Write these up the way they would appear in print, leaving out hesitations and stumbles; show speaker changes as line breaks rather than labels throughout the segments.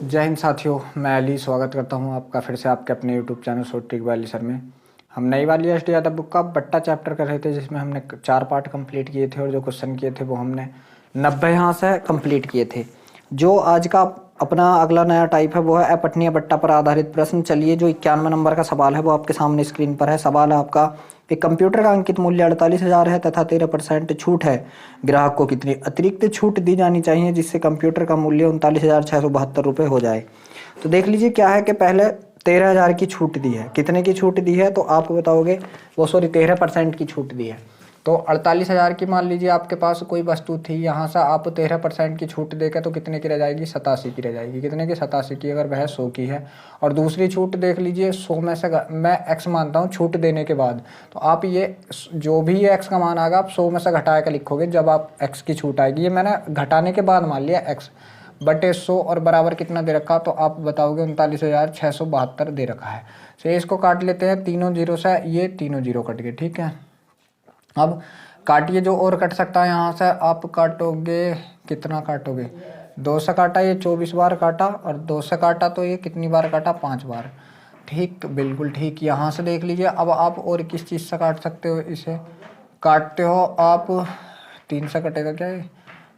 जय हिंद साथियों, मैं अली स्वागत करता हूं आपका फिर से आपके अपने यूट्यूब चैनल शॉर्ट ट्रिक वाली सर में। हम नई वाली एस डी यादव बुक का बट्टा चैप्टर कर रहे थे, जिसमें हमने 4 पार्ट कंप्लीट किए थे और जो क्वेश्चन किए थे वो हमने 90 यहाँ से कंप्लीट किए थे। जो आज का अपना अगला नया टाइप है वो है अपठनीय बट्टा पर आधारित प्रश्न। चलिए, जो 91 नंबर का सवाल है वो आपके सामने स्क्रीन पर है। सवाल है आपका, एक कंप्यूटर का अंकित मूल्य 48,000 है तथा 13% छूट है। ग्राहक को कितनी अतिरिक्त छूट दी जानी चाहिए जिससे कंप्यूटर का मूल्य 39,672 रुपये हो जाए। तो देख लीजिए क्या है कि पहले 13,000 की छूट दी है। कितने की छूट दी है तो आप बताओगे, वो सॉरी 13% की छूट दी है। तो 48,000 की मान लीजिए आपके पास कोई वस्तु थी, यहाँ से आप 13% की छूट देकर तो कितने की रह जाएगी, 87 की रह जाएगी। कितने की, 87 की। अगर वह 100 की है और दूसरी छूट देख लीजिए 100 में से मैं x मानता हूँ छूट देने के बाद, तो आप ये जो भी ये x का मान आएगा आप 100 में से घटा के लिखोगे जब आप x की छूट आएगी। ये मैंने घटाने के बाद मान लिया x बटे 100 और बराबर कितना दे रखा, तो आप बताओगे 39,672 दे रखा है। तो इसको काट लेते हैं तीनों जीरो से, ये तीनों जीरो कट गए। ठीक है, अब काटिए जो और कट सकता है। यहाँ से आप काटोगे, कितना काटोगे, 2 से काटा, ये 24 बार काटा, और 2 से काटा तो ये कितनी बार काटा, 5 बार। ठीक, बिल्कुल ठीक। यहाँ से देख लीजिए, अब आप और किस चीज़ से काट सकते हो, इसे काटते हो आप 3 से कटेगा क्या ये,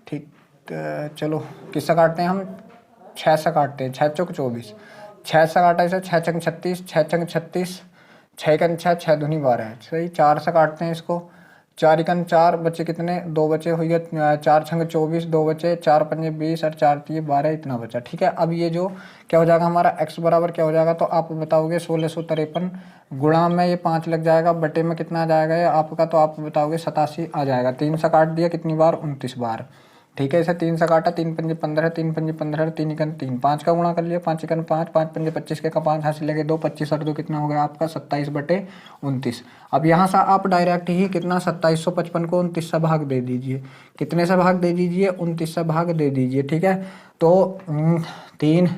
ठीक। चलो किससे काटते हैं हम, 6 से काटते हैं। 6 चौक 24, 6 से काटा इसे, 6 छंग 36, 6 छंग 36, 6 कन 6, 6 दूनी 12 है। सही, 4 से काटते हैं इसको, 4 कन 4 बचे, कितने, 2 बचे हुई है। 4 छंग 24, 2 बचे, 4 पंजे 20 और 4 तिये 12, इतना बचा। ठीक है, अब ये जो क्या हो जाएगा हमारा x बराबर क्या हो जाएगा, तो आप बताओगे 1653 गुणा में ये 5 लग जाएगा, बटे में कितना आ जाएगा ये आपका, तो आप बताओगे 87 आ जाएगा। 3 से काट दिया कितनी बार, 29 बार। ठीक है, इसे 3 से काटा, 3 पंजे 15, 3 पंजे 15, 3 कन 3, 5 का गुणा कर लिया, 5 कन 5, 5 पंजे 25 के का 5 हासिल लगे 2, 25 और 2 कितना हो गया आपका 27 बटे 29। अब यहाँ से आप डायरेक्ट ही कितना 2755 को 29 से भाग दे दीजिए। कितने से भाग दे दीजिए, 29 से भाग दे दीजिए। ठीक है, तो 3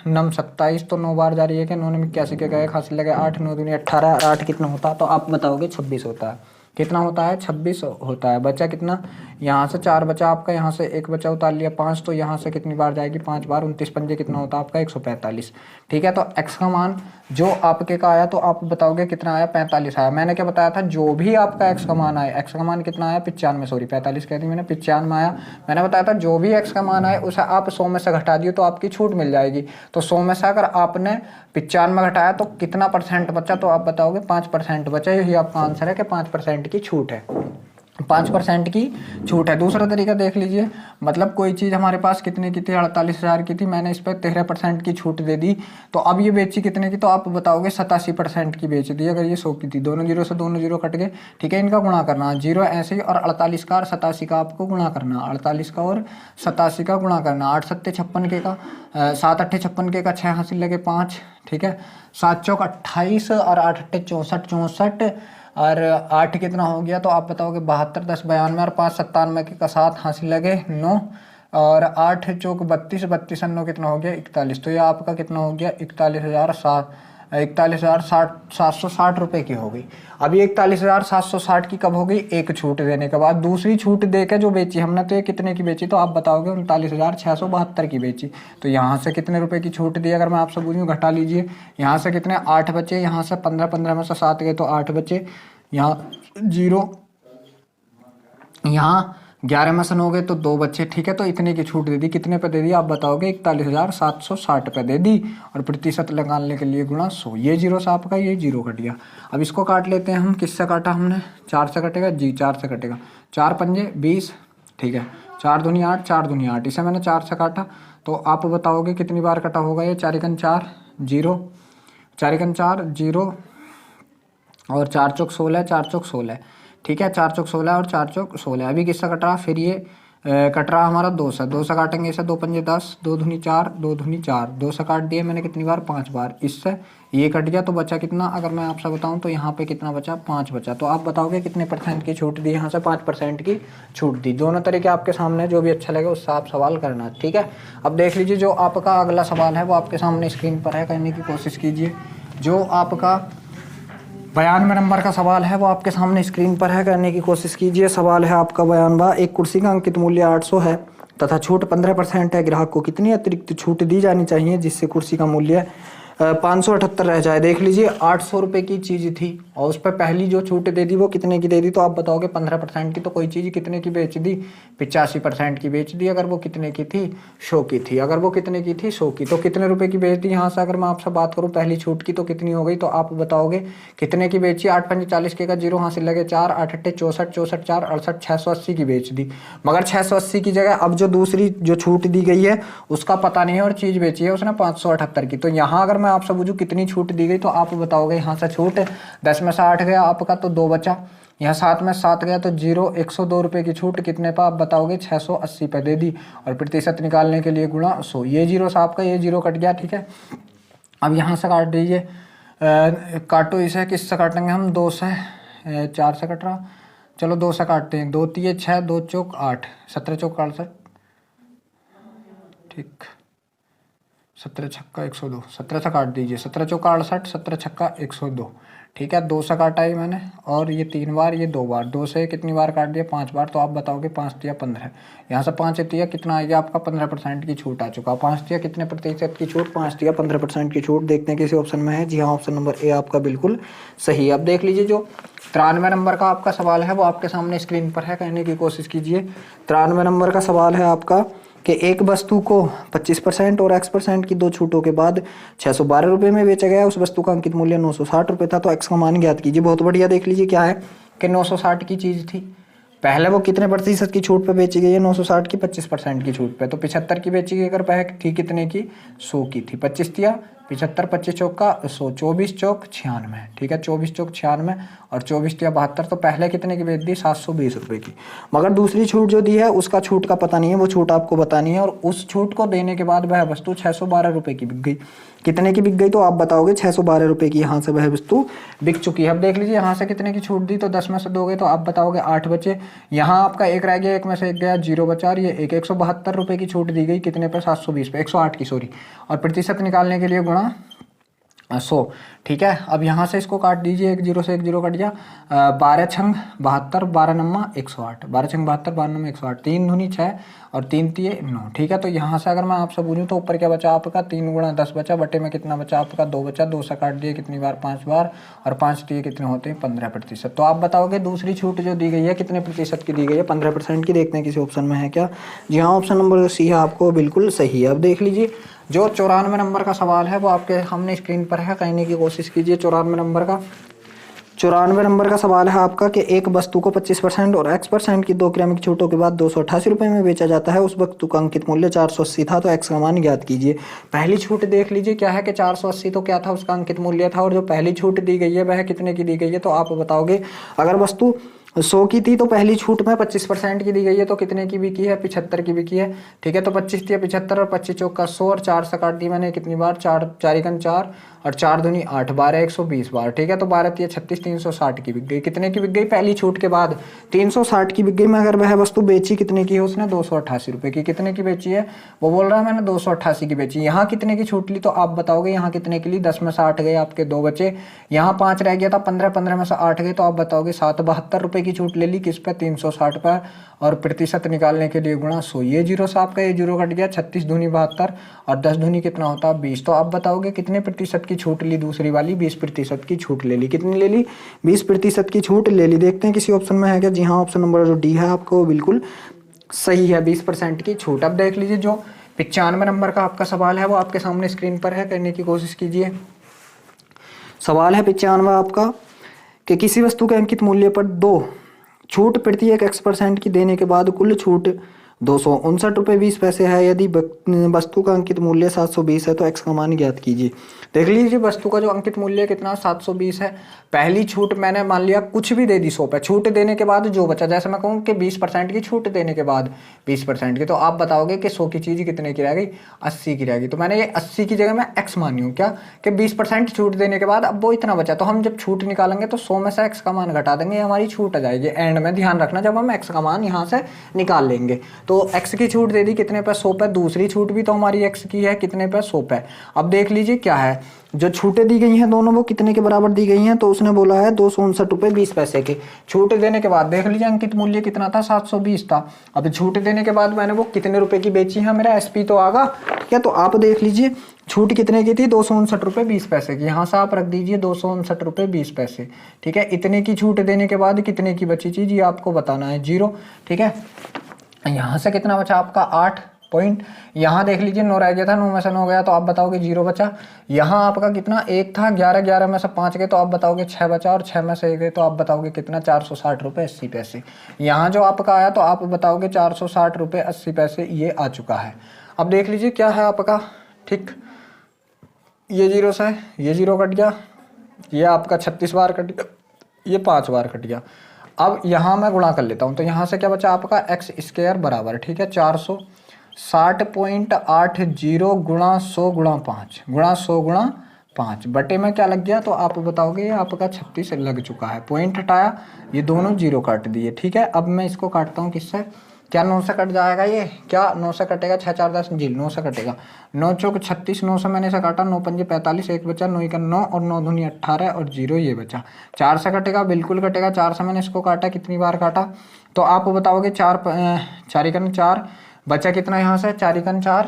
9 27, तो 9 बार जा रही है कि 9 ने 81 के गए, हासिल लगे 8, 9 दूनी 18, 8 कितना होता है, तो आप बताओगे 26 होता है। कितना होता है, 26 होता है। बचा कितना, यहाँ से 4 बचा आपका, यहाँ से 1 बचा, उतार लिया 5, तो यहाँ से कितनी बार जाएगी, 5 बार। 29 पंजे कितना होता है आपका, 145। ठीक है, तो x का मान जो आपके का आया तो आप बताओगे कितना आया, 45 आया। मैंने क्या बताया था, जो भी आपका x का मान आया, x का मान कितना आया, 95, सॉरी 45 कह दी मैंने, 95 आया। मैंने बताया था जो भी x का मान आया उसे आप 100 में से घटा दिए तो आपकी छूट मिल जाएगी। तो 100 में से अगर आपने 95 घटाया तो कितना परसेंट बचा, तो आप बताओगे 5% बचा। यही आपका आंसर है कि 5% की छूट है, 5% की छूट है। दूसरा तरीका देख लीजिए, मतलब कोई चीज़ हमारे पास कितने की थी, 48,000 की थी, मैंने इस पर 13% की छूट दे दी, तो अब ये बेची कितने की, तो आप बताओगे 87% की बेच दी। अगर ये 100 की थी, दोनों जीरो से दोनों जीरो कट गए। ठीक है, इनका गुणा करना, जीरो ऐसे ही, और 48 का और 87 का आपको गुणा करना, 48 का और 87 का गुणा करना। 8 सत्ते 56 के का, 7 अट्ठे 56 के का, 6 हासिल लगे 5। ठीक है, 7 चौक 28 और 8 अट्ठे 64, 64 और 8 कितना हो गया, तो आप बताओगे 72, 10 92 और 5 97 के का 7 हासिल लगे 9 और 8 चौक 32, 32 9 कितना हो गया 41। तो ये आपका कितना हो गया, 41,760 रुपये की हो गई। अभी 41,760 की कब हो गई, एक छूट देने के बाद। दूसरी छूट दे के जो बेची हमने, तो ये कितने की बेची, तो आप बताओगे 39,672 की बेची। तो यहाँ से कितने रुपए की छूट दी, अगर मैं आपसे पूछूं घटा लीजिए। यहाँ से कितने, 8 बचे, यहाँ से 15, 15 में से 7 गए तो 8 बचे, यहाँ 0, यहाँ 11 में से 9 गए तो 2 बच्चे। ठीक है, तो इतने की छूट दे दी। कितने पे दे दी, आप बताओगे 41,760 पे दे दी, और प्रतिशत लगाने के लिए गुणा 100। ये जीरो से आपका ये जीरो कट गया। अब इसको काट लेते हैं हम, किससे काटा हमने, 4 से कटेगा जी, 4 से कटेगा, 4 पंजे 20। ठीक है, 4 दूनी 8, 4 दूनी 8, इसे मैंने 4 से काटा, तो आप बताओगे कितनी बार कटा होगा ये, 4 कन 4 0, 4 कन 4 0 और 4 चौक 16, 4 चौक 16। ठीक है, 4 चौक 16 और 4 चौक 16। अभी किससे कट रहा, फिर ये कट रहा हमारा 2 से, 2 से काटेंगे इसे, 2 पंजे 10, 2 दूनी 4, 2 दूनी 4, 2 से काट दिए मैंने कितनी बार, 5 बार। इससे ये कट गया तो बचा कितना, अगर मैं आपसे बताऊं तो यहाँ पे कितना बचा, 5 बचा। तो आप बताओगे कितने % की छूट दी, यहाँ से 5% की छूट दी। दोनों तरीके आपके सामने, जो भी अच्छा लगे उससे आप सवाल करना। ठीक है, अब देख लीजिए जो आपका अगला सवाल है वो आपके सामने स्क्रीन पर है, करने की कोशिश कीजिए। जो आपका 92 नंबर का सवाल है वो आपके सामने स्क्रीन पर है, करने की कोशिश कीजिए। सवाल है आपका 92, एक कुर्सी का अंकित मूल्य 800 है तथा छूट 15% है। ग्राहक को कितनी अतिरिक्त छूट दी जानी चाहिए जिससे कुर्सी का मूल्य 578 रह जाए। देख लीजिए 800 रुपये की चीज़ थी और उस पर पहली जो छूट दे दी वो कितने की दे दी, तो आप बताओगे 15% की। तो कोई चीज़ कितने की बेच दी, 85% की बेच दी। अगर वो कितने की थी, 100 की थी। अगर वो कितने की थी, 100 की, तो कितने रुपए की बेच दी। यहाँ से अगर मैं आपसे बात करूँ पहली छूट की तो कितनी हो गई, तो आप बताओगे कितने की बेची। 8 पंजे 40 के का जीरो हासिल लगे 4, 8 अट्ठे 64, 64 4 68, 680 की बेच दी। मगर 680 की जगह अब जो दूसरी जो छूट दी गई है उसका पता नहीं है और चीज़ बेची है उसने 578 की। तो यहाँ अगर मैं आपसे पूछूं कितनी छूट दी गई, तो आप बताओगे यहाँ से छूट 10 में से 8 गया आपका तो 2 बचा, यहाँ 7 में 7 गया तो 102 रुपये की छूट कितने पर, आप बताओगे 680 पे दे दी। और प्रतिशत निकालने के लिए गुणा 100, ये जीरो से आपका ये जीरो कट गया। ठीक है, अब यहाँ से काट दीजिए, काटो इसे, किससे काटेंगे हम, 2 से, 4 से कट रहा, चलो 2 से काटते हैं। 2 तिये 6, 2 चौक 8, 17 चौक 68, ठीक, 17 छक्का 102, 17 से काट दीजिए, 17 चौका 68, 17 छक्का 102। ठीक है, 2 से काटा ही मैंने, और ये 3 बार, ये 2 बार, 2 से कितनी बार काट दिया, 5 बार। तो आप बताओगे 5 तिया 15, यहाँ से 5 तिया कितना आ गया आपका, 15% की छूट आ चुका। 5 तिया कितने प्रतिशत की छूट, 5 तिया 15% की छूट। देखते हैं किसी ऑप्शन में है। जी हाँ, ऑप्शन नंबर ए आपका बिल्कुल सही। अब देख लीजिए जो 93 नंबर का आपका सवाल है वो आपके सामने स्क्रीन पर है, कहने की कोशिश कीजिए। 93 नंबर का सवाल है आपका कि एक वस्तु को 25% और x% की 2 छूटों के बाद 612 रुपये में बेचा गया। उस वस्तु का अंकित मूल्य 960 रुपये था, तो x का मान ज्ञात कीजिए। बहुत बढ़िया, देख लीजिए क्या है कि 960 की चीज़ थी, पहले वो कितने प्रतिशत की छूट पे बेची गई है, 960 की 25% की छूट पे, तो 75 की बेची गई। अगर पहले थी कितने की, 100 की थी। 25 दिया 75, 25 चौक का 100, 24 चौक 96, ठीक है, 24 चौक 96 और 24 दिया 72, तो पहले कितने की बेच दी, 720 रुपये की। मगर दूसरी छूट जो दी है उसका छूट का पता नहीं है, वो छूट आपको बतानी है। और उस छूट को देने के बाद वह वस्तु 612 रुपये की बिक गई। कितने की बिक गई, तो आप बताओगे 612 रुपये की यहाँ से वह वस्तु बिक चुकी है। अब देख लीजिए यहाँ से कितने की छूट दी, तो 10 में से 2 गए, तो आप बताओगे 8 बचे। यहाँ आपका 1 रह गया, 1 में से 1 गया, 0 बचा। और ये 172 रुपये की छूट दी गई, कितने पे, 720 पे, 108 की, सॉरी। और प्रतिशत निकालने के लिए गुणा 100। ठीक है, अब यहाँ से इसको काट दीजिए, 1 0 से 1 0 कट गया। 12 छंग 72, 12 नम्मा 108, 12 छंग 72, 12 नम्मा 108, 3 दूनी 6 और 3 तिये 9। ठीक है, तो यहाँ से अगर मैं आपसे पूछूँ तो ऊपर क्या बचा आपका, 3 गुणा 10 बचा, बटे में कितना बचा आपका, 2 बचा। 2 से काट दिए कितनी बार, 5 बार, और 5 तिये कितने होते हैं, 15%। तो आप बताओगे दूसरी छूट जो दी गई है कितने प्रतिशत की दी गई है, 15% की। देखते हैं किसी ऑप्शन में है क्या। जी हाँ, ऑप्शन नंबर सी है आपको बिल्कुल सही है। अब देख लीजिए जो 94 नंबर का सवाल है वो आपके सामने स्क्रीन पर है, कहने की कोशिश कीजिए। 94 नंबर का सवाल है आपका कि एक वस्तु को 25% और x% की 2 क्रमिक छूटों के बाद 288 रुपये में बेचा जाता है। उस वस्तु का अंकित मूल्य 480 था, तो x का मान ज्ञात कीजिए। पहली छूट देख लीजिए क्या है कि 480 तो क्या था, उसका अंकित मूल्य था। और जो पहली छूट दी गई है वह कितने की दी गई है, तो आप बताओगे अगर वस्तु 100 की थी तो पहली छूट में 25% की दी गई है, तो कितने की बिकी है, 75 की बिकी है। ठीक है, तो 25 थी 75 और 25 चौक का 100 और 4 से काट दी मैंने कितनी बार, 4 4 4 और 4 दूनी 8, 12 120 बार। ठीक है, तो 12 तिया 36, 360 की बिक गई। कितने की बिक गई, पहली छूट के बाद 360 की बिक गई। मगर वह वस्तु बेची कितने की है उसने, 288 रुपये की। कितने की बेची है, वो बोल रहा है मैंने 288 की बेची। यहाँ कितने की छूट ली, तो आप बताओगे यहाँ कितने की ली, 10 में से 8 गए आपके, 2 बचे। यहाँ 5 रह गया था, 15 15 में से 8 गए, तो आप बताओगे 772 रुपये की छूट ले ली, किस पे, 360 पर। और प्रतिशत निकालने के लिए गुणा 100, ये जीरो से आपका ये जीरो कट गया, 36 दूनी 72 और 10 दूनी कितना होता है, 20। तो आप बताओगे कितने प्रतिशत की छूट ली, दूसरी वाली 20% की छूट ले ली। कितनी ले ली, 20% की छूट ले ली। देखते हैं किसी ऑप्शन में है क्या। जी हाँ, ऑप्शन नंबर जो डी है आपको बिल्कुल सही है, 20% की छूट। अब देख लीजिए जो 95 नंबर का आपका सवाल है वो आपके सामने स्क्रीन पर है, करने की कोशिश कीजिए। सवाल है 95 आपका कि किसी वस्तु के अंकित मूल्य पर 2 छूट प्रत्येक x% की देने के बाद कुल छूट 259 रुपये 20 पैसे है। यदि वस्तु का अंकित मूल्य 720 है तो x का मान ज्ञात कीजिए। देख लीजिए वस्तु का जो अंकित मूल्य कितना, 720 है। पहली छूट मैंने मान लिया कुछ भी दे दी 100 पे, छूट देने के बाद जो बचा, जैसे मैं कहूँ कि 20% की छूट देने के बाद 20% की, तो आप बताओगे कि 100 की चीज़ कितने की रह गई, 80 की रह गई। तो मैंने ये 80 की जगह मैं x मानी हूँ क्या, कि 20% छूट देने के बाद अब वो इतना बचा, तो हम जब छूट निकालेंगे तो 100 में से x का मान घटा देंगे, हमारी छूट आ जाएगी। एंड में ध्यान रखना जब हम x का मान यहाँ से निकाल लेंगे। तो x की छूट दे दी कितने पे, 100 पे। दूसरी छूट भी तो हमारी x की है कितने पे, 100 पे। अब देख लीजिए क्या है, जो छूटें दी गई हैं दोनों वो कितने के बराबर दी गई हैं, तो उसने बोला है 259 रुपये 20 पैसे की। छूट देने के बाद देख लीजिए अंकित मूल्य कितना था, 720 था। अब छूट देने के बाद मैंने वो कितने रुपए की बेची है, मेरा एसपी तो आगा, ठीक है। तो आप देख लीजिए छूट कितने की थी, 259 रुपये 20 पैसे की। यहाँ से आप रख दीजिए 259 रुपये 20 पैसे, ठीक है। इतने की छूट देने के बाद कितने की बची चीज, ये आपको बताना है, 0, ठीक है। यहाँ से कितना बचा आपका 8 पॉइंट, यहाँ देख लीजिए 9 रह गया था, 9 में से 9 गया तो आप बताओगे 0 बचा। यहाँ आपका कितना 1 था, 11 में से 5 गए तो आप बताओगे 6 बचा, और 6 में से 1 गए तो आप बताओगे कितना, 460 रुपये 80 पैसे। यहाँ जो आपका आया तो आप बताओगे 460 रुपये 80 पैसे ये आ चुका है। अब देख लीजिए क्या है आपका, ठीक, ये 0 से ये 0 कट गया, ये आपका 36 बार कट गया, ये 5 बार कट गया। अब यहाँ मैं गुणा कर लेता हूँ, तो यहाँ से क्या बचा आपका एक्स स्क्वायर बराबर, ठीक है, 460.80 गुणा 100 गुणा 5 गुणा 100 गुणा 5 बटे में क्या लग गया, तो आप बताओगे ये आपका 36 लग चुका है। पॉइंट हटाया, ये दोनों 0 काट दिए, ठीक है। अब मैं इसको काटता हूँ किससे, क्या 9 से कट जाएगा, ये क्या 9 से कटेगा, 6 4 10 जी 9 से कटेगा, 9 चौक 36, 9 से मैंने इसे काटा, 9 पंजे 45, 1 बचा, 9 का 9 और 9 दूनी 18 और 0 ये बचा। 4 से कटेगा, बिल्कुल कटेगा, 4 से मैंने इसको काटा, कितनी बार काटा, तो आप बताओगे 4 4 बचा कितना, यहाँ से 4 4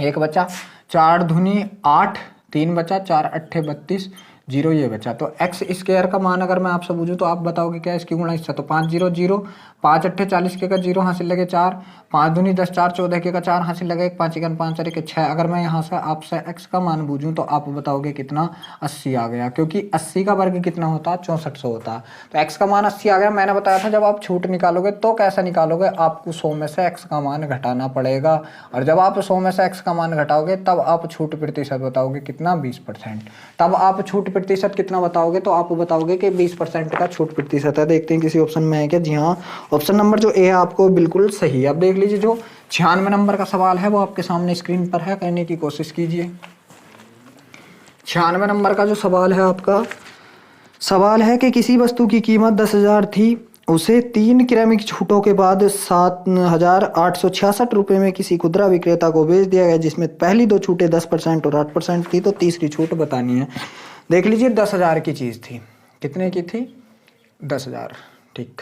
1 बचा, 4 दूनी 8 3 बचा, 4 8 32 0 ये बचा। तो एक्स स्क्वायर का मान अगर मैं आपसे पूछूं तो आप बताओगे क्या, इसकी गुणा इससे, तो 5 0 0, 5 8 40 के का 0 हासिल लगे 4, 5 दूनी 10 4 14 के का 4 हासिल लगे 1, 5 1 5 4 6। अगर मैं यहाँ से आपसे एक्स का मान पूछूं तो आप बताओगे कितना, 80 आ गया, क्योंकि 80 का वर्ग कितना होता है, 6400 होता है। तो एक्स का मान 80 आ गया। मैंने बताया था जब आप छूट निकालोगे तो कैसे निकालोगे, आपको 100 में से एक्स का मान घटाना पड़ेगा, और जब आप 100 में से एक्स का मान घटाओगे तब आप छूट प्रतिशत बताओगे कितना, 20%। तब आप छूट प्रतिशत कितना बताओगे, तो आप बताओगे कि 20% का छूट प्रतिशत है। देखते हैं किसी ऑप्शन में है क्या, जी हाँ, ऑप्शन नंबर जो ए है आपको बिल्कुल सही है। अब देख लीजिए जो 96 नंबर का सवाल है वो आपके सामने स्क्रीन पर है, करने की कोशिश कीजिए। 96 नंबर का जो सवाल है आपका, सवाल है कि किसी वस्तु की कीमत 10,000 थी, उसे 3 क्रमिक छूटों के बाद 7,866 रुपये में किसी खुदरा विक्रेता को बेच दिया गया, जिसमें पहली 2 छूटें 10% और 8% थी, तो तीसरी छूट बतानी है। देख लीजिए 10,000 की चीज़ थी, कितने की थी, 10,000, ठीक।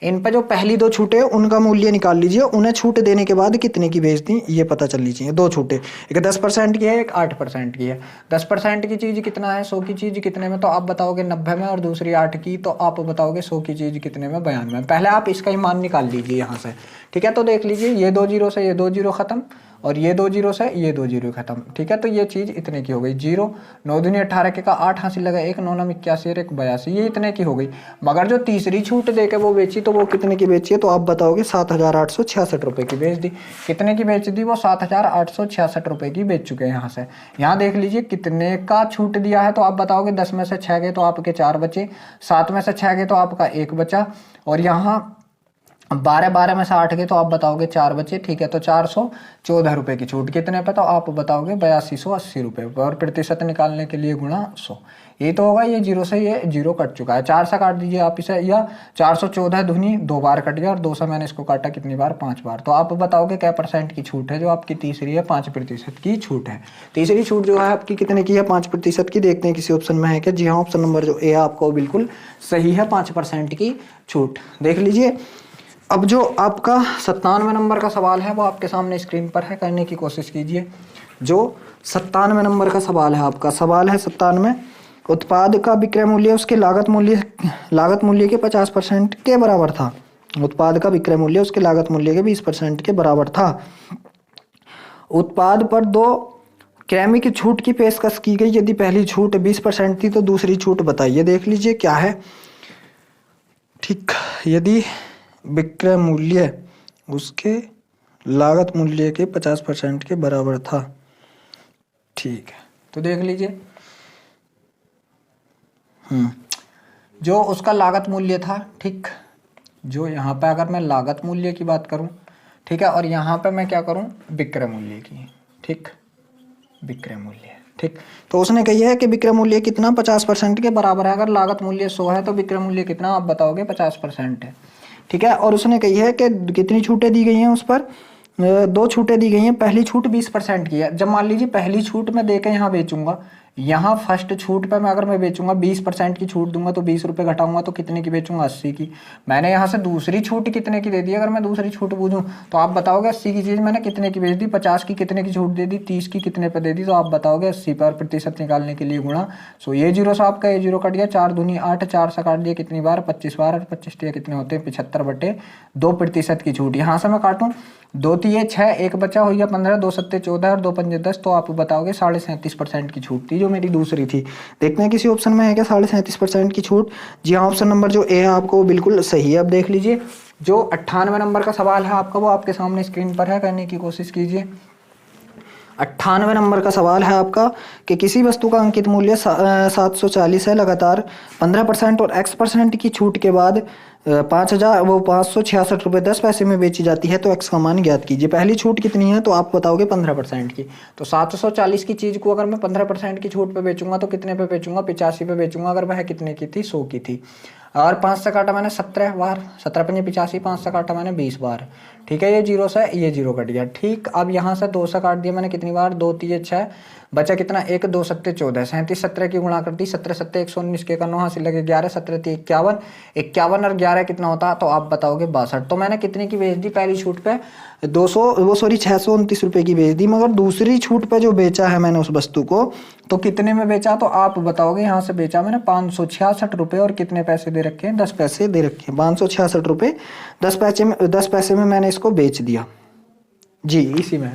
इन पर जो पहली 2 छूटें उनका मूल्य निकाल लीजिए, उन्हें छूट देने के बाद कितने की बेच दी ये पता चल लीजिए। 2 छूटें, एक 10% की है, एक 8% की है। 10% की चीज़ कितना है, 100 की चीज़ कितने में, तो आप बताओगे 90 में, और दूसरी 8 की तो आप बताओगे 100 की चीज़ कितने में, 92 में। पहले आप इसका ही मान निकाल लीजिए यहाँ से, ठीक है। तो देख लीजिए ये 2 0 से ये 2 0 खत्म, और ये 2 0 से ये 2 0 खत्म, ठीक है। तो ये चीज़ इतने की हो गई, 0 9 दूनी 18 के का 8 हासिल लगा, 1 9 9 81 और 1 82, ये इतने की हो गई। मगर जो तीसरी छूट देके वो बेची तो वो कितने की बेची है, तो आप बताओगे 7,866 रुपये की बेच दी। कितने की बेच दी, वो 7,866 रुपये की बेच चुके हैं। यहाँ से यहाँ देख लीजिए कितने का छूट दिया है, तो आप बताओगे 10 में से 6 गए तो आपके 4 बचे, 7 में से 6 गए तो आपका 1 बचा, और यहाँ 12 में से 8 गए तो आप बताओगे 4 बचे, ठीक है। तो 414 रुपये की छूट कितने पे, तो आप बताओगे 8280 रुपये पे, और प्रतिशत निकालने के लिए गुणा 100, ये तो होगा। ये 0 से ये 0 कट चुका है, 4 से काट दीजिए आप इसे, या 414 दूनी 2 बार कट गया, और 2 से मैंने इसको काटा कितनी बार, 5 बार। तो आप बताओगे क्या % की छूट है, जो आपकी तीसरी है 5% की छूट है। तीसरी छूट जो है आपकी कितने की है, 5% की। देखते हैं किसी ऑप्शन में है क्या, जी हाँ, ऑप्शन नंबर जो ए आपको बिल्कुल सही है, 5% की छूट। देख लीजिए अब जो आपका 97 नंबर का सवाल है वो आपके सामने स्क्रीन पर है, करने की कोशिश कीजिए। जो 97 नंबर का सवाल है आपका, सवाल है 97, उत्पाद का विक्रय मूल्य उसके लागत मूल्य के 50% के बराबर था। उत्पाद का विक्रय मूल्य उसके लागत मूल्य के 20% के बराबर था। उत्पाद पर 2 क्रमिक छूट की पेशकश की गई, यदि पहली छूट 20% थी तो दूसरी छूट बताइए। देख लीजिए क्या है, ठीक, यदि विक्रय मूल्य उसके लागत मूल्य के 50% के बराबर था, ठीक है। तो देख लीजिए जो उसका लागत मूल्य था, ठीक, जो यहाँ पे अगर मैं लागत मूल्य की बात करूँ, ठीक है, और यहाँ पे मैं क्या करूँ, विक्रय मूल्य की, ठीक, विक्रय मूल्य, ठीक। तो उसने कही है कि विक्रय मूल्य कितना, 50% के बराबर है। अगर लागत मूल्य 100 है तो विक्रय मूल्य कितना, आप बताओगे 50% है, ठीक है। और उसने कही है कि कितनी छूटें दी गई हैं उस पर, 2 छूटें दी गई हैं। पहली छूट 20% की है। जब मान लीजिए पहली छूट मैं देकर यहाँ बेचूंगा, यहाँ फर्स्ट छूट पे मैं अगर मैं बेचूंगा 20% की छूट दूंगा तो 20 रुपये घटाऊंगा तो कितने की बेचूंगा, 80 की। मैंने यहाँ से दूसरी छूट कितने की दे दी, अगर मैं दूसरी छूट पूछूं तो आप बताओगे 80 की चीज़ मैंने कितने की बेच दी, 50 की कितने की छूट दे दी, 30 की कितने पे दे दी, तो आप बताओगे 80 पर। प्रतिशत निकालने के लिए गुणा। सो ये जीरो से आपका ये जीरो कट गया, 4 दूनी 8, 4 से काट दिया कितनी बार, 25 बार, और 25 कितने होते हैं 75/2% की छूट। यहाँ से मैं काटूँ 2 तिये 6, 1 बचा हो गया 15, 2 सत्ते 14 और 2 पंजे 10, तो आप बताओगे 37.5% की छूट थी जो मेरी दूसरी थी। देखते हैं किसी ऑप्शन में है क्या 37.5% की छूट। जी हाँ, ऑप्शन नंबर जो ए है आपको वो बिल्कुल सही है। अब देख लीजिए जो 98 नंबर का सवाल है आपका वो आपके सामने स्क्रीन पर है, करने की कोशिश कीजिए। 98 नंबर का सवाल है आपका कि किसी वस्तु का अंकित मूल्य 740 है, लगातार 15% और x% की छूट के बाद 5,566 रुपये 10 पैसे में बेची जाती है, तो x का मान ज्ञात कीजिए। पहली छूट कितनी है तो आप बताओगे 15% की। तो 740 की चीज़ को अगर मैं 15% की छूट पे बेचूंगा तो कितने पे बेचूंगा, 85 पे बेचूंगा। अगर वह कितने की थी, 100 की थी। और 5 से काटा मैंने 17 बार, 17 पंजे 85, 5 से काटा मैंने 20 बार। ठीक है, ये जीरो से ये जीरो कट गया। ठीक, अब यहाँ से 2 से काट दिया मैंने कितनी बार, 2 तिये 6, बचा कितना 1, 2 सत्ते 14, 37 17 की गुणा कर दी, 17 सत्ते 119 के 9 हासिल लगे 11, 17 × 51, 51 और 11 कितना होता, तो आप बताओगे 62। तो मैंने कितने की बेच दी पहली छूट पे, 629 रुपये की बेच दी। मगर दूसरी छूट पे जो बेचा है मैंने उस वस्तु को, तो कितने में बेचा, तो आप बताओगे यहाँ से बेचा मैंने 566 रुपये और कितने पैसे दे रखे हैं, 10 पैसे दे रखे हैं। 566 रुपये 10 पैसे में मैंने इसको बेच दिया जी, इसी में।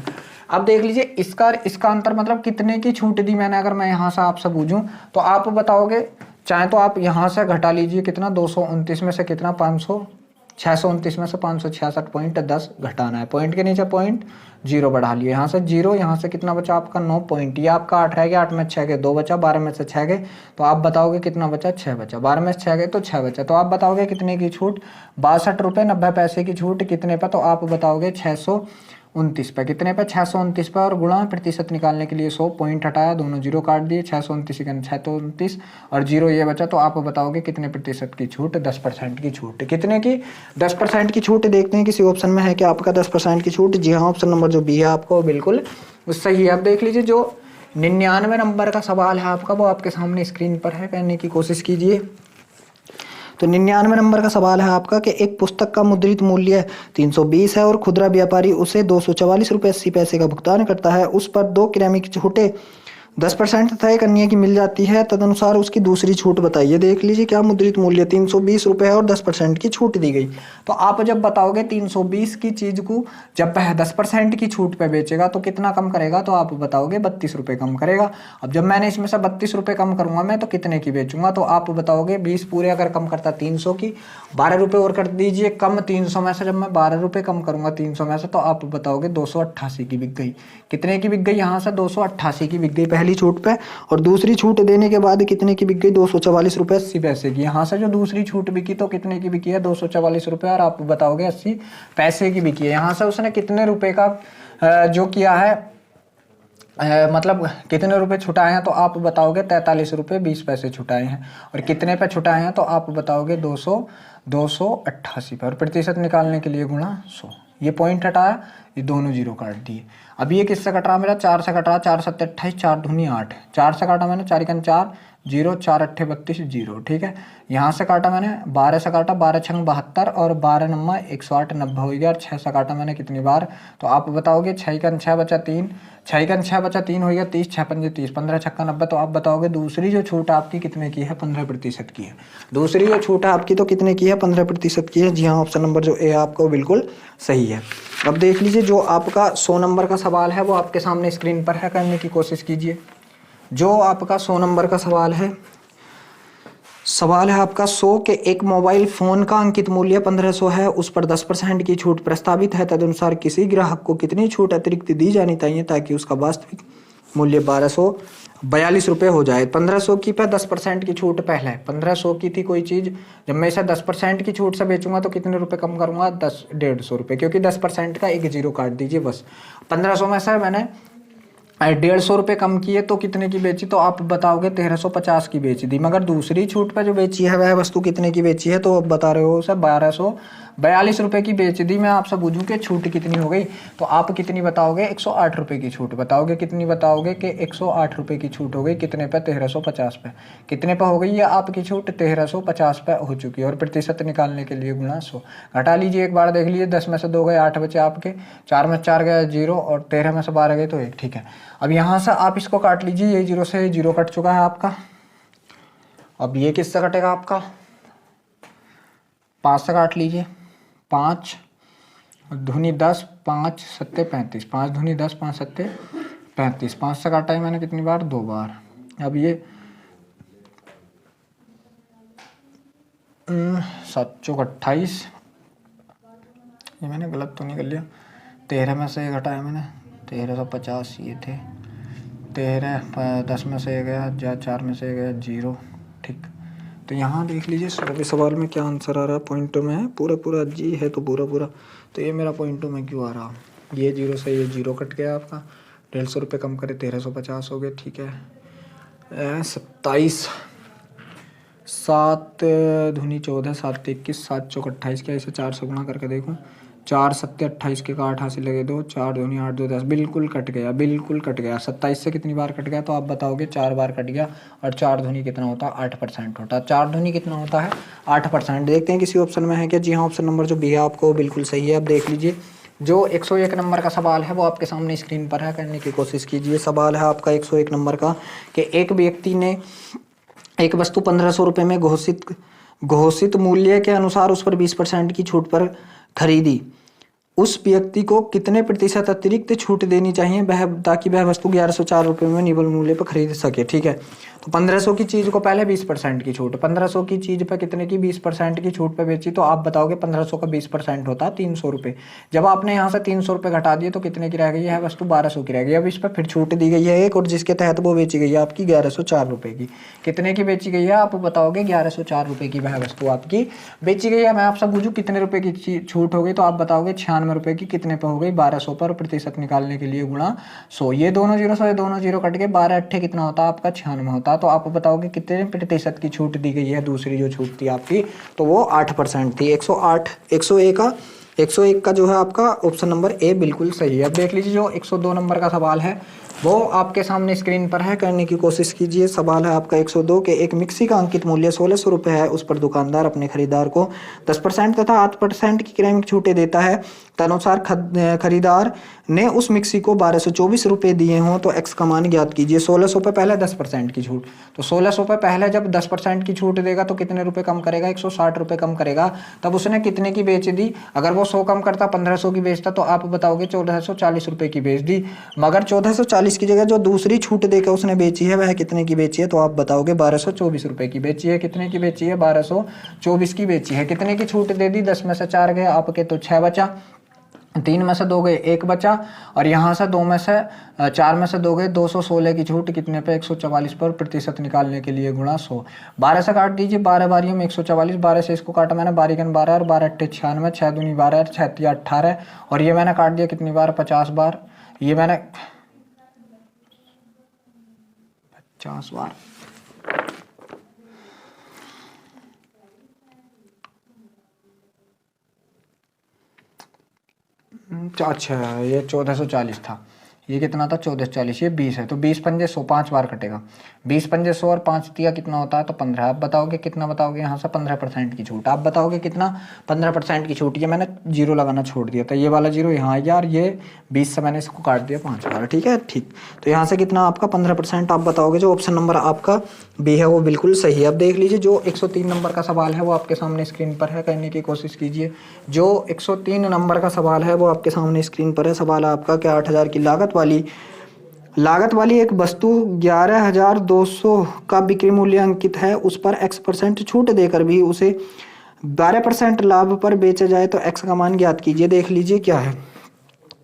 अब देख लीजिए इसका अंतर मतलब कितने की छूट दी मैंने। अगर मैं यहाँ से आपसे पूछूं तो आप बताओगे, चाहे तो आप यहाँ से घटा लीजिए कितना, 229 में से कितना 629 में से 566.10 घटाना है। पॉइंट के नीचे पॉइंट, जीरो बढ़ा लिए, यहाँ से जीरो, यहाँ से कितना बचा आपका 9 पॉइंट, ये आपका 8 रह गया, 8 में 6 गए 2 बचा, 12 में से 6 गए तो आप बताओगे कितना बचा, 6 बचा, 12 में से 6 गए तो 6 बचा। तो आप बताओगे कितने की छूट, 62 रुपये 90 पैसे की छूट कितने पर, तो आप बताओगे 629 पे। कितने पे, 629 पे। और गुणा प्रतिशत निकालने के लिए 100, पॉइंट हटाया, दोनों जीरो काट दिए, 629 629 और जीरो ये बचा, तो आप बताओगे कितने प्रतिशत की छूट, 10% की छूट। कितने की, 10% की छूट। देखते हैं किसी ऑप्शन में है कि आपका 10% की छूट। जी हाँ, ऑप्शन नंबर जो बी है आपको बिल्कुल सही है। अब देख लीजिए जो 99 नंबर का सवाल है आपका वो आपके सामने स्क्रीन पर है, करने की कोशिश कीजिए। तो 99 नंबर का सवाल है आपका कि एक पुस्तक का मुद्रित मूल्य 320 है और खुदरा व्यापारी उसे 244 रुपये 80 पैसे का भुगतान करता है। उस पर 2 किराने की छूटें 10% तय करने की मिल जाती है, तदनुसार उसकी दूसरी छूट बताइए। देख लीजिए क्या मुद्रित मूल्य 320 रुपये है और 10% की छूट दी गई। तो आप जब बताओगे 320 की चीज को जब 10% की छूट पे बेचेगा तो कितना कम करेगा, तो आप बताओगे 32 रुपये कम करेगा। अब जब मैंने इसमें से 32 रुपये कम करूंगा मैं तो कितने की बेचूंगा, तो आप बताओगे 20 पूरे अगर कम करता 300 की, 12 रुपये और कर दीजिए कम 300 में से। जब मैं 12 रुपये कम करूंगा 300 में से तो आप बताओगे 288 की बिक गई। कितने की बिक गई, यहाँ से 288 की बिक गई पहली छूट पे, और दूसरी छूट देने के बाद कितने की बिक गई, 244 रुपये 80 पैसे की। यहाँ से जो दूसरी छूट बिकी तो कितने की बिकी है, 244 रुपये, और आप बताओगे 80 पैसे की बिकी है। यहाँ से उसने कितने रुपए का जो किया है, मतलब कितने रुपए छुटाए हैं, तो आप बताओगे 43 रुपये 20 पैसे छुटाए हैं। और कितने पे छुटाए हैं, तो आप बताओगे 288 पर। और प्रतिशत निकालने के लिए गुणा 100, ये पॉइंट हटाया, ये दोनों जीरो काट दिए। अब ये किससे कट रहा, मेरा 4 से कट रहा, 4 सत्ते 28, 4 दूनी 8, 4 से काटा मैंने, 4 × 4 जीरो, 4 8 32 जीरो। ठीक है, यहाँ से काटा मैंने, 12 से काटा, 12 × 72 और 12 9 108 90 हो गया। और 6 से काटा मैंने कितनी बार, तो आप बताओगे 6 × 6 बचा 3, 6 × 6 बचा 3 हो गया 30, 6 पंजे 30, 15 छक्का 90। तो आप बताओगे दूसरी जो छूट आपकी कितने की है, 15% की है। दूसरी जो छूट है आपकी तो कितने की है, 15% की है। जी हाँ, ऑप्शन नंबर जो ए आपको बिल्कुल सही है। अब देख लीजिए जो आपका 100 नंबर का सवाल है वो आपके सामने स्क्रीन पर है, करने की कोशिश कीजिए। जो आपका 100 नंबर का सवाल है आपका 100 के एक मोबाइल फ़ोन का अंकित मूल्य 1500 है, उस पर 10% की छूट प्रस्तावित है, तदनुसार किसी ग्राहक को कितनी छूट अतिरिक्त दी जानी चाहिए ताकि उसका वास्तविक मूल्य 1242 रुपये हो जाए। 1500 की पे 10% की छूट पहले 1500 की थी कोई चीज़, जब मैं इसे 10% की छूट से बेचूंगा तो कितने रुपए कम करूंगा, 150 रुपये, क्योंकि 10% का एक जीरो काट दीजिए बस। 1500 में से मैंने ₹150 कम किए तो कितने की बेची, तो आप बताओगे 1350 की बेच दी। मगर दूसरी छूट पे जो बेची है वह वस्तु कितने की बेची है, तो आप बता रहे हो सर ₹1242 की बेच दी। मैं आपसे पूछूं कि छूट कितनी हो गई, तो आप कितनी बताओगे, ₹108 की छूट बताओगे। कितनी बताओगे कि ₹108 की छूट हो गई, कितने पे, 1350 पे। कितने पे हो गई ये आपकी छूट, 1350 पे हो चुकी है। और प्रतिशत निकालने के लिए गुणा 100 घटा लीजिए, एक बार देख लीजिए, 10 में से 2 गए, 8 बचे आपके, 4 में 4 गए 0, और 13 में से 12 गए तो 1। ठीक है, अब यहाँ से आप इसको काट लीजिए, ये 0 से 0 कट चुका है आपका। अब ये किससे कटेगा आपका, 5 से काट लीजिए, 5 दूनी 10, 5 सत्ते 35, 5 दूनी 10, 5 सत्ते 35, 5 से काटा है मैंने कितनी बार, 2 बार। अब ये 7 चौक 28, ये मैंने गलत तो नहीं कर लिया, 13 में से घटाया मैंने, 1350 ये थे, 13 10 में से गया 4 में से गया 0। ठीक, तो यहाँ देख लीजिए सभी सवाल में क्या आंसर आ रहा है, पॉइंटों में है पूरा पूरा, जी है तो पूरा पूरा। तो ये मेरा पॉइंटों में क्यों आ रहा, ये 0 से ये 0 कट गया आपका, ₹150 कम करे 1350 हो गए। ठीक है, 27, 7 दूनी 14, 7 21, 7 चौक 28, क्या इसे 4 से गुणा करके देखूँ, 4 सत्ते 28 के का 88 लगे 2, 4 दूनी 8 2 10, बिल्कुल कट गया, बिल्कुल कट गया। 27 से कितनी बार कट गया, तो आप बताओगे 4 बार कट गया। और 4 दूनी कितना होता है, 8% होता है। 4 दूनी कितना होता है, 8%। देखते हैं किसी ऑप्शन में है क्या, जी हाँ, ऑप्शन नंबर जो बी है आपको बिल्कुल सही है। अब देख लीजिए, जो 101 नंबर का सवाल है वो आपके सामने स्क्रीन पर है, करने की कोशिश कीजिए। सवाल है आपका 101 नंबर का कि एक व्यक्ति ने एक वस्तु ₹1500 में घोषित मूल्य के अनुसार उस पर 20% की छूट पर खरीदी। उस व्यक्ति को कितने प्रतिशत अतिरिक्त छूट देनी चाहिए वह, ताकि वह वस्तु ₹1104 में निवल मूल्य पर खरीद सके। ठीक है, तो 1500 की चीज़ को पहले 20% की छूट, 1500 की चीज़ पर कितने की 20% की छूट पर बेची, तो आप बताओगे 1500 का 20% होता है ₹300। जब आपने यहाँ से ₹300 घटा दिए तो कितने की रह गई है वस्तु, 1200 की रह गई। अब इस पर फिर छूट दी गई है एक, और जिसके तहत वो बेची गई है आपकी ₹1104 की। कितने की बेची गई है, आप बताओगे ₹1104 की वह वस्तु आपकी बेची गई है। मैं आपसे पूछूं कितने रुपए की छूट हो गई, तो आप बताओगे ₹96 की, कितने पे हो गई, 1200 पर। प्रतिशत निकालने के लिए गुणा 100, ये दोनों 0 से दोनों 0 कट के 12 अट्ठे कितना होता है आपका, 96 होता। तो आप बताओगे कितने प्रतिशत की छूट दी गई है, दूसरी जो छूट थी आपकी, तो वो 8% थी। 101 का जो है आपका ऑप्शन नंबर ए बिल्कुल सही है। अब देख लीजिए, जो 102 नंबर का सवाल है वो आपके सामने स्क्रीन पर है, करने की कोशिश कीजिए। सवाल है आपका 102 के एक मिक्सी का अंकित मूल्य ₹1600 है, उस पर दुकानदार अपने खरीदार को 10% तथा 8% की क्रमिक छूटें देता है। तदनुसार खरीदार ने उस मिक्सी को ₹1224 दिए हों तो एक्स का मान ज्ञात कीजिए। 1600 पे पहले 10% की छूट, तो 1600 पे पहले जब 10% की छूट देगा तो कितने रुपए कम करेगा, ₹160 कम करेगा। तब उसने कितने की बेच दी, अगर वो 100 कम करता 1500 की बेचता, तो आप बताओगे ₹1440 की बेच दी। मगर 1440 की जगह जो दूसरी छूट देकर उसने बेची है वह कितने की बेची है, तो आप बताओगे ₹1224 की बेची है। कितने की बेची है, 1224 की बेची है। कितने की छूट दे दी, 10 में से 4 गए आपके तो 6 बचा, 3 में से 2 गए 1 बचा, और यहाँ से 2 में से 4 में से 2 गए, 216 की छूट कितने पे, 144 पर। प्रतिशत निकालने के लिए गुणा 100, 12 से काट दीजिए, 12 बारियों में 144, 12 से इसको काटा मैंने, 12 12 और 12 अट्ठे 96, 6 दूनी 12, 6 18, और ये मैंने काट दिया कितनी बार, 50 बार, ये मैंने 50 बार। अच्छा, ये 1440 था, ये कितना था, 1440, ये 20 है, तो 20 पंजे 100, 5 बार कटेगा, 20 पंजे 100 और 5 दिया कितना होता है, तो 15। आप बताओगे कितना, बताओगे यहाँ से 15% की छूट, आप बताओगे कितना, 15% की छूट। ये मैंने 0 लगाना छोड़ दिया था, ये वाला 0 यहाँ आ गया, और ये 20 से मैंने इसको काट दिया 5 बार। ठीक है, ठीक, तो यहाँ से कितना आपका 15% आप बताओगे। जो ऑप्शन नंबर आपका बी है वो बिल्कुल सही है। अब देख लीजिए, जो 103 नंबर का सवाल है वो आपके सामने स्क्रीन पर है, करने की कोशिश कीजिए। जो 103 नंबर का सवाल है वो आपके सामने स्क्रीन पर है। सवाल है आपका कि 8000 की लागत वाली एक वस्तु 11200 का बिक्री मूल्य अंकित है, उस पर x% छूट देकर भी उसे 12% लाभ पर बेचा जाए तो x का मान ज्ञात कीजिए। देख लीजिए क्या है,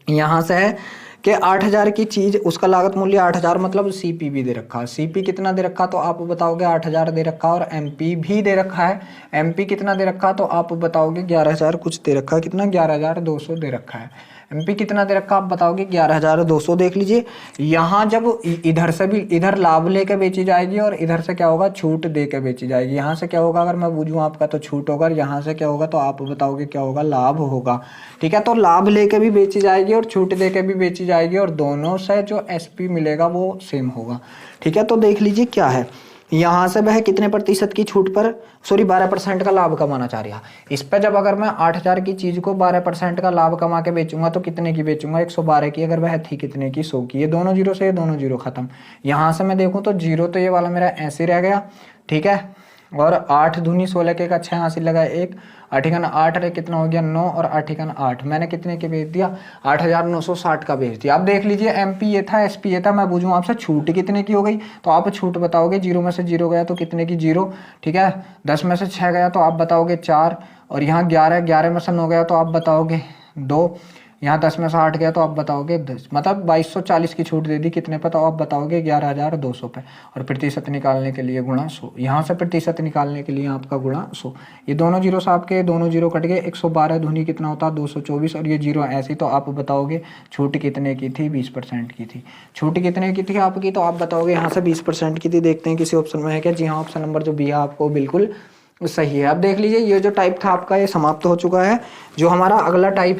यहाँ से है कि 8000 की चीज, उसका लागत मूल्य 8000, मतलब सीपी भी दे रखा है। सीपी कितना दे रखा, तो आप बताओगे 8000 दे रखा, और एमपी भी दे रखा है। एमपी कितना दे रखा, तो आप बताओगे 11000 कुछ दे रखा है, कितना, 11200 दे रखा है। MP कितना दे रखा आप बताओगे 11,200। देख लीजिए यहाँ जब इधर से भी इधर लाभ लेके बेची जाएगी और इधर से क्या होगा छूट दे के बेची जाएगी। यहाँ से क्या होगा अगर मैं बूझूं आपका तो छूट होगा, और यहाँ से क्या होगा तो आप बताओगे क्या होगा लाभ होगा। ठीक है, तो लाभ लेके भी बेची जाएगी और छूट दे के भी बेची जाएगी और दोनों से जो SP मिलेगा वो सेम होगा। ठीक है, तो देख लीजिए क्या है यहाँ से वह कितने प्रतिशत की छूट पर 12% का लाभ कमाना चाह रहा। इस पर जब अगर मैं 8,000 की चीज को 12% का लाभ कमा के बेचूंगा तो कितने की बेचूंगा 112 की। अगर वह थी कितने की 100 की। ये दोनों जीरो से ये दोनों जीरो खत्म। यहाँ से मैं देखूं तो जीरो तो ये वाला मेरा ऐसे रह गया। ठीक है, और 8 दूनी 16 के का 6 हासिल लगा 1, 8 × 8 रे कितना हो गया 9 और 8 × 8 मैंने कितने के बेच दिया 8,960 का बेच दिया। अब देख लीजिए MP ये था SP ये था। मैं पूछूं आपसे छूट कितने की हो गई तो आप छूट बताओगे। 0 में से 0 गया तो कितने की 0। ठीक है, 10 में से 6 गया तो आप बताओगे 4, और यहाँ 11 में से 9 गया तो आप बताओगे 2, यहाँ 10 में से 8 गया तो आप बताओगे 10। मतलब 2240 की छूट दे दी कितने पे तो आप बताओगे 11,200 पे। और प्रतिशत निकालने के लिए गुणा 100, यहाँ से प्रतिशत निकालने के लिए आपका गुणा 100। ये दोनों जीरो से आपके दोनों जीरो कट गए। 112 दूनी कितना होता है 224, और ये जीरो ऐसी। तो आप बताओगे छूट कितने की थी 20% की थी। छूट कितने की थी आपकी तो आप बताओगे यहाँ से 20% की थी। देखते हैं किसी ऑप्शन में है क्या। जी हाँ, ऑप्शन नंबर जो बी है आपको बिल्कुल सही है। अब देख लीजिए ये जो टाइप था आपका ये समाप्त हो चुका है। जो हमारा अगला टाइप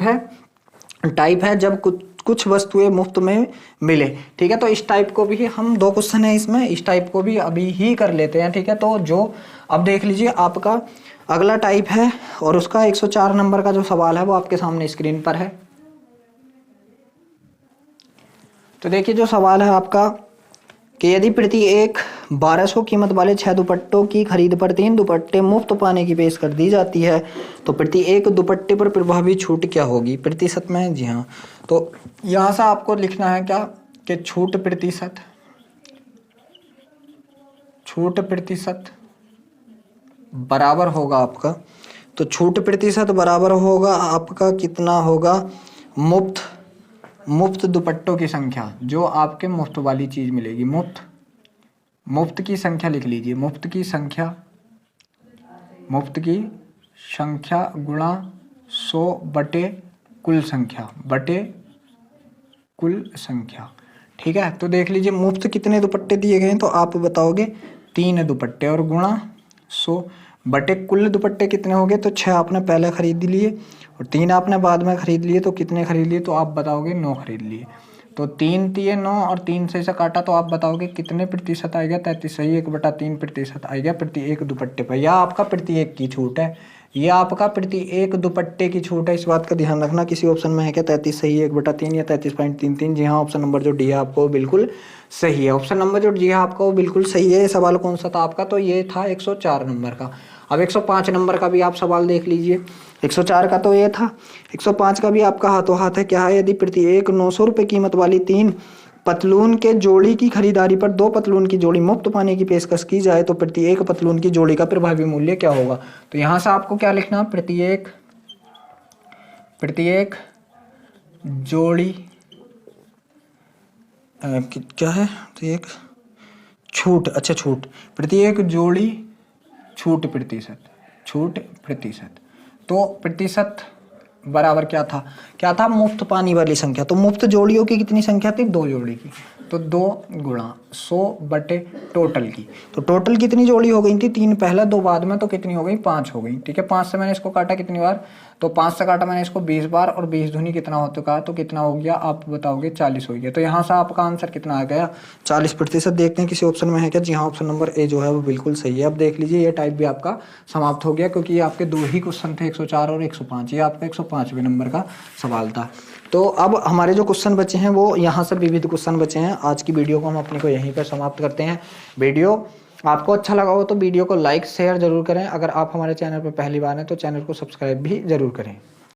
है जब कुछ वस्तुएं मुफ्त में मिले। ठीक है, तो इस टाइप को भी हम 2 क्वेश्चन है इसमें, इस टाइप को भी अभी ही कर लेते हैं। ठीक है, तो जो अब देख लीजिए आपका अगला टाइप है और उसका 104 नंबर का जो सवाल है वो आपके सामने स्क्रीन पर है। तो देखिए जो सवाल है आपका कि यदि प्रति एक 1200 कीमत वाले 6 दुपट्टों की खरीद पर 3 दुपट्टे मुफ्त पाने की पेश कर दी जाती है तो प्रति एक दुपट्टे पर प्रभावी छूट क्या होगी प्रतिशत में। जी हाँ, तो यहाँ से आपको लिखना है क्या कि छूट प्रतिशत बराबर होगा आपका। तो छूट प्रतिशत बराबर होगा आपका कितना होगा मुफ्त दुपट्टों की संख्या जो आपके मुफ्त वाली चीज मिलेगी। मुफ्त की संख्या लिख लीजिए। मुफ्त की संख्या गुणा 100 बटे कुल संख्या। ठीक है, तो देख लीजिए मुफ्त कितने दुपट्टे दिए गए हैं तो आप बताओगे 3 दुपट्टे, और गुणा 100 बटे कुल दुपट्टे कितने हो गए तो 6 आपने पहले खरीद लिए और 3 आपने बाद में खरीद लिए। तो कितने खरीद लिए तो आप बताओगे 9 खरीद लिए। तो 3 × 9 और 3 से इसे काटा तो आप बताओगे कितने प्रतिशत आएगा 33। सही, 1/3% आएगा प्रति एक दुपट्टे पर। यह आपका प्रति एक की छूट है, यह आपका प्रति एक दुपट्टे की छूट है। इस बात का ध्यान रखना। किसी ऑप्शन में है क्या 33 सही है 1/3 या 33.33। जी हाँ, ऑप्शन नंबर जो डी है आपको बिल्कुल सही है। ऑप्शन नंबर जो डी है आपको बिल्कुल सही है। ये सवाल कौन सा था आपका तो ये था 104 नंबर का। अब 105 नंबर का भी आप सवाल देख लीजिए। 104 का तो ये था, 105 का भी आपका हाथों हाथ है। क्या है, यदि प्रति एक 900 रुपये कीमत वाली 3 पतलून के जोड़ी की खरीदारी पर 2 पतलून की जोड़ी मुफ्त पाने की पेशकश की जाए तो प्रति एक पतलून की जोड़ी का प्रभावी मूल्य क्या होगा। तो यहाँ से आपको क्या लिखना, प्रति एक जोड़ी क्या है तो एक छूट, अच्छा छूट प्रति एक जोड़ी छूट प्रतिशत। तो प्रतिशत बराबर क्या था मुफ्त पानी वाली संख्या। तो मुफ्त जोड़ियों की कितनी संख्या थी 2 जोड़ी की। तो 2 गुणा 100 बटे टोटल की। तो टोटल कितनी जोड़ी हो गई थी 3 पहले 2 बाद में, तो कितनी हो गई 5 हो गई। ठीक है, 5 से मैंने इसको काटा कितनी बार तो 5 से काटा मैंने इसको 20 बार और 20 दूनी कितना हो चुका तो कितना हो गया आप बताओगे 40 हो गया। तो यहाँ से आपका आंसर कितना आ गया 40%। देखते हैं किसी ऑप्शन में है क्या। जी हाँ, ऑप्शन नंबर ए जो है वो बिल्कुल सही है। अब देख लीजिए ये टाइप भी आपका समाप्त हो गया क्योंकि ये आपके 2 ही क्वेश्चन थे 104 और 105। ये आपका 105वें नंबर का सवाल था। तो अब हमारे जो क्वेश्चन बचे हैं वो यहाँ से विविध क्वेश्चन बचे हैं। आज की वीडियो को हम अपने को यहीं पर समाप्त करते हैं। वीडियो आपको अच्छा लगा हो तो वीडियो को लाइक शेयर जरूर करें। अगर आप हमारे चैनल पर पहली बार हैं तो चैनल को सब्सक्राइब भी जरूर करें।